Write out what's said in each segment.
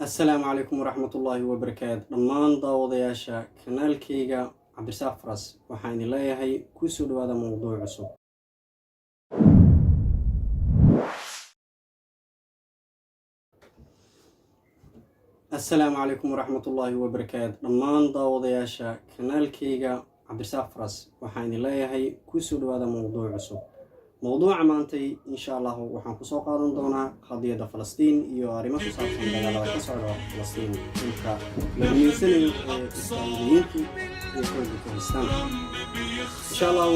السلام عليكم ورحمة الله وبركاته دمان داودياشا كنالكيغا عبدالرزاق فراس waxaan leeyahay ku soo dhawaada mowduuc cusub. السلام عليكم ورحمة الله وبركاته دمان داودياشا كنالكيغا عبدالرزاق فراس waxaan leeyahay ku soo dhawaada mowduuc cusub. موضوع maantay insha Allah waxaan ku soo qaadan doonaa qadiyada Falastiin iyo arrimo ku saabsan dagaalada ka socda Falastiin inta la miisayo Israa'iiliyiinta iyo Kurdistan. insha Allah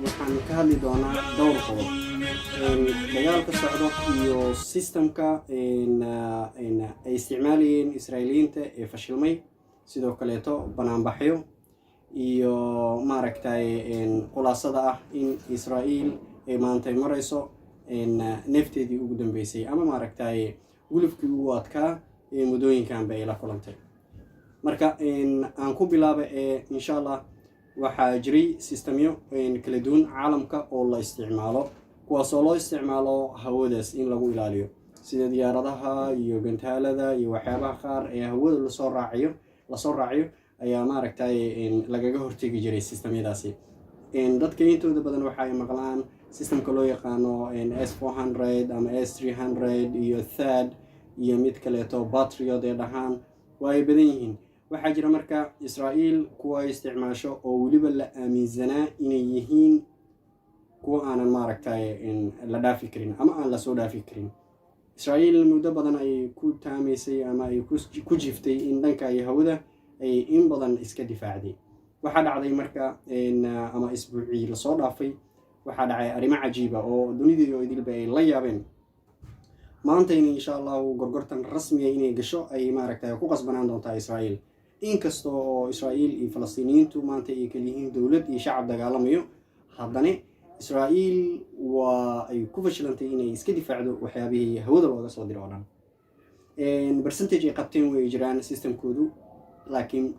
waxaan ka hadli doonaa dhowr qodob dagaalka socda iyo systemka ay isticmaalayeen Israa'iiliyiinta ee fashilmay sidoo kaleeto banaanbaxyo iyo maaragtay qulaasada ah in Israa'iil ay maantay marayso nafteedii ugu dambeysay ama maaragtay gulufkii ugu adkaa ee mudooyinkan bay la kulantay. marka aan ku bilaabo insha Allah waxaa jiray systemyo kala duwan caalamka oo la isticmaalo kuwaas oo loo isticmaalo hawadaas in lagu ilaaliyo sida diyaaradaha iyo gantaalada iyo waxyaabaha qaar ee hawada la soo raaciyo ayaa maaragtay lagaga hortagi jiray systemyadaasi. dadka intooda badan waxa ay maqlaan systemka loo yaqaano S400 ama S300 iyo THAAD iyo mid kaleeto Patriot ee dhahaan way badan yihiin. waxaa jira marka Israa'iil kuwa isticmaasho oo waliba la aaminsanaa inay yihiin kuwa aanan maaragtay la dhaafi karin ama aan la soo dhaafi karin. Israa'iil muddo badan ay ku taamaysay ama ay ku jiftay in dhanka ay hawada ay in badan iska difaacday. waxaa dhacday marka ama isbuucii la soo dhaafay waxaa dhacay arrimo cajiib ah oo dunida iyo idilba ay la yaabeen. maanta insha Allah gorgortan rasmi ah inay gasho ay maaragtay ku qasbanaan doontaa Israa'iil. inkasta oo Israa'iil iyo Falastiiniyiintu maanta ay kala yihiin dawlad iyo shacab dagaalamayo haddana Israa'iil waa ay ku fashilantay inay iska difaacdo waxyaabihii hawada looga soo diray oo dhan. percentage ay qabteen way jiraan systemkoodu laakiin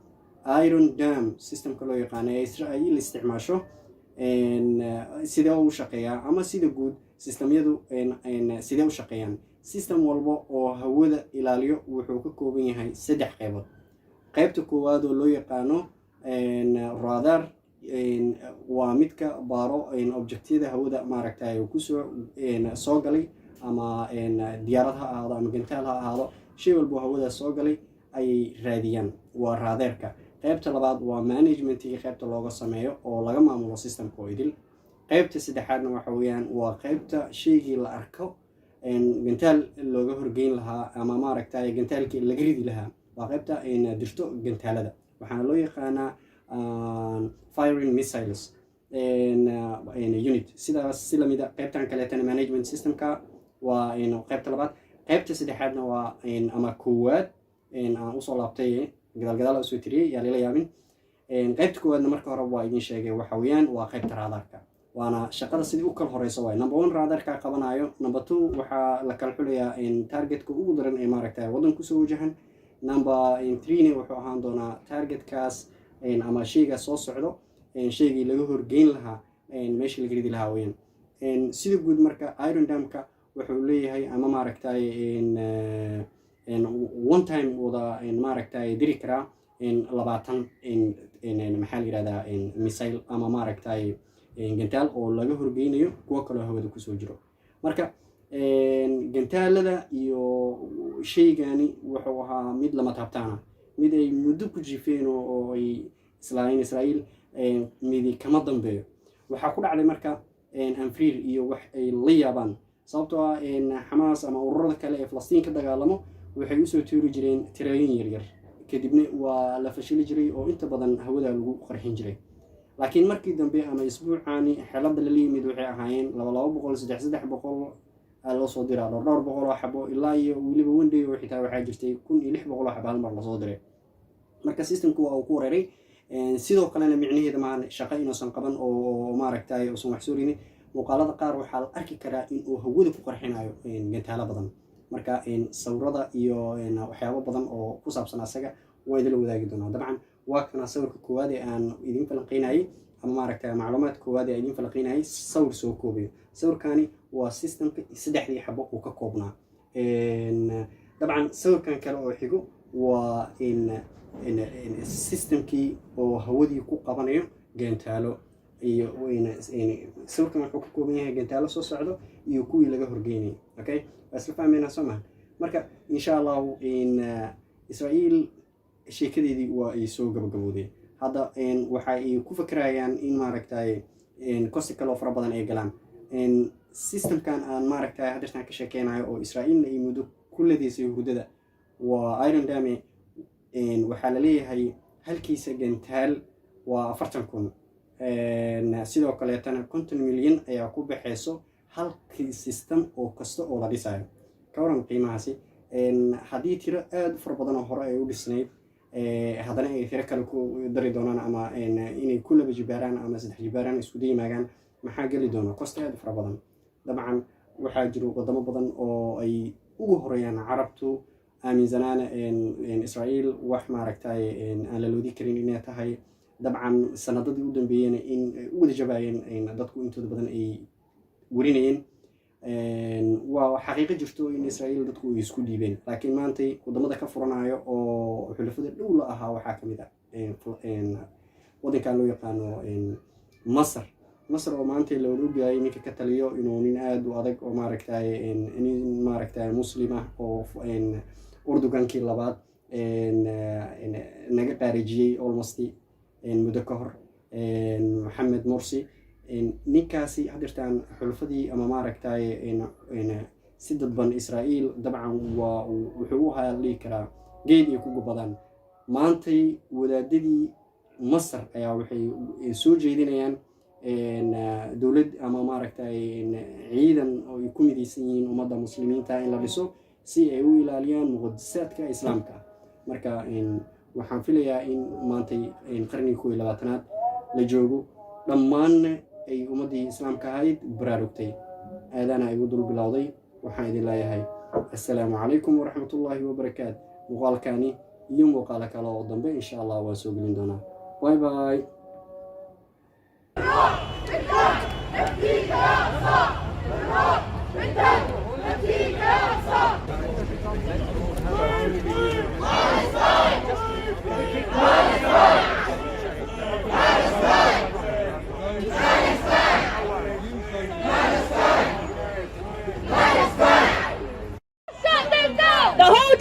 Iron Dome systemka loo yaqaan ee Israa'iil isticmaasho sidee u shaqeeyaa ama sida guud systemyadu sidee u shaqeeyaan. system walba oo hawada ilaaliyo wuxuu ka kooban yahay 3 qaybood. qaybta koowaad oo loo yaqaano radar waa midka baaro objectyada hawada maaragtay ku soo galay ama diyaarad ha ahaado ama gantaal ha ahaado shay walba hawada soo galay ay raadiyaan waa radarka. qaybta labaad waa managementii qaybta looga sameeyo oo laga maamulo systemka oo idil. qaybta saddexaadna waxa weeyaan waa qaybta shaygii la arko gantaal looga horgeyn lahaa ama maaragtay gantaalkii laga ridi lahaa waa qaybta dirto gantaalada waxaana loo yaqaanaa firing missiles unit. sidaas si lamida qaybtan kaleetana management systemka waa qaybta labaad. qaybta saddexaadna waa ama koowaad aan usoo laabtay gadaal usoo tiriyay yaa lala yaabin. qaybta koowaadna marka hore waa idin sheegay waxa weeyaan waa qaybta radarka waana shaqada sidii u kala horeyso waay. number 1 radarka qabanayo. number 2 waxaa la kala xulayaa targetka ugu daran ee maaragtay waddan kusoo wajahan. number 3 wuxuu ahaan doonaa targetkaas ama shayga soo socdo shaygii laga horgeyn lahaa meeshii laga ridi lahaa weeyaan. sida guud marka Iron Dome-ka wuxuu leeyahay ama maaragtay one time wada maaragtay diri karaa 20 maxaa la yiraahdaa missile ama maaragtay gantaal oo laga horgeynayo kuwa kale hawada ku soo jiro. marka gantaalada iyo shaygani wuxuu ahaa mid lama taabtaana mid ay muddo ku jifeen oo ay Israa'iil mid kama dambeeyo. waxaa ku dhacday marka anfriir iyo wax ay la yaabaan sababtoo ah Hamas ama ururada kale ee Falastiin ka dagaalamo waxay u soo tuuri jireen tirooyin yar kadibna waa la fashili jiray oo inta badan hawada lagu qarxin jiray. laakiin markii dambe ama isbuucaani xeelada la yimid waxay ahaayeen 200 loo soo diraa dhowr boqol oo xabo ilaa iyo waliba one day oo xitaa waxaa jirtay 1600 oo xabo hal mar la soo diray. marka systemku waa uu ku wareeray sidoo kalena micnaheedu ma shaqo inoosan qaban oo maaragtay oo wax soo rini muuqaalada qaar waxaa la arki karaa in uu hawada ku qarxinayo gantaalo badan. marka sawirada iyo waxyaabo badan oo ku saabsan asaga waa idin la wadaagi doonaa. dabcan waa kana sawirka koowaad ee aan idin falanqeynayay ama maaragtay macluumaad koowaad ee idin falanqeynayay sawir soo koobayo. sawirkani waa systemka 3 xabo uu ka koobnaa. dabcan sawirkan kale oo xigo waa in systemkii oo hawadii ku qabanayo gantaalo iyo sawirkan wuxuu ka kooban yahay gantaalo soo socdo iyo kuwii laga horgeynay okay isla fahmayna soo marka insha Allah Israa'iil sheekadeedii waa ay soo gabagabowday hadda waxa ay ku fakarayaan in maaragtay kosti kale oo fara badan ay galaan systemkan aan maaragtay hadirtan ka sheekeynayo oo Israa'iil ay muddo ku leedaysay hurdada waa Iron Dome waxaa la leeyahay halkiisa gantaal waa 40,000 sidoo kale tan 50 milyan ayaa ku baxayso halkii system oo kasta oo la dhisayo ka waran qiimahaasi haddii tiro aad fara badan oo hore ay u dhisnayd haddana ay tiro kale ku dari doonaan ama inay ku laba jibaaraan ama saddex jibaaraan isku dayimaagaan maxaa geli doona kosti aad fara badan dabcan waxaa jiro wadamo badan oo ay ugu horeeyaan carabtu aaminsanaana Israa'iil wax maaragtay aan la loodi karin inay tahay dabcan sanadadii u dambeeyeen in u wada jabaayeen dadku intooda badan ay warinayeen waa xaqiiqo jirto in Israa'iil dadku ay isku dhiibeen laakiin maanta wadamada ka furanayo oo xulafada dhow la ahaa waxaa kamid ah wadankan loo yaqaano Masar oo maanta la ogaayay ninka ka taliyo inuu nin aad u adag oo maaragtay muslima oo Urdugankii labaad naga qaarijiyay almost muddo ka hor Mohamed Morsi ninkaasi hadirtaan xulfadii ama maaragtay si dadban Israa'iil dabcan waa wuxuu u hayay karaa geed ay ku gubadaan maantay wadaadadii Masar ayaa waxay soo jeedinayaan dawlad ama maaragtay ciidan oo ay ku midaysan yihiin ummadda muslimiinta in la dhiso si ay u ilaaliyaan muqaddasaadka islaamka marka waxaan filayaa in maantay qarniga 21aad la joogo dhammaan ay ummadii islaamka ahayd baraarugtay aadana ay u dul bilowday waxaan idin leeyahay assalaamu calaykum waraxmatullaahi wabarakaatu muuqaalkani iyo muuqaalo kale oo dambe insha Allah waan soo gelin doonaa bye bye The whole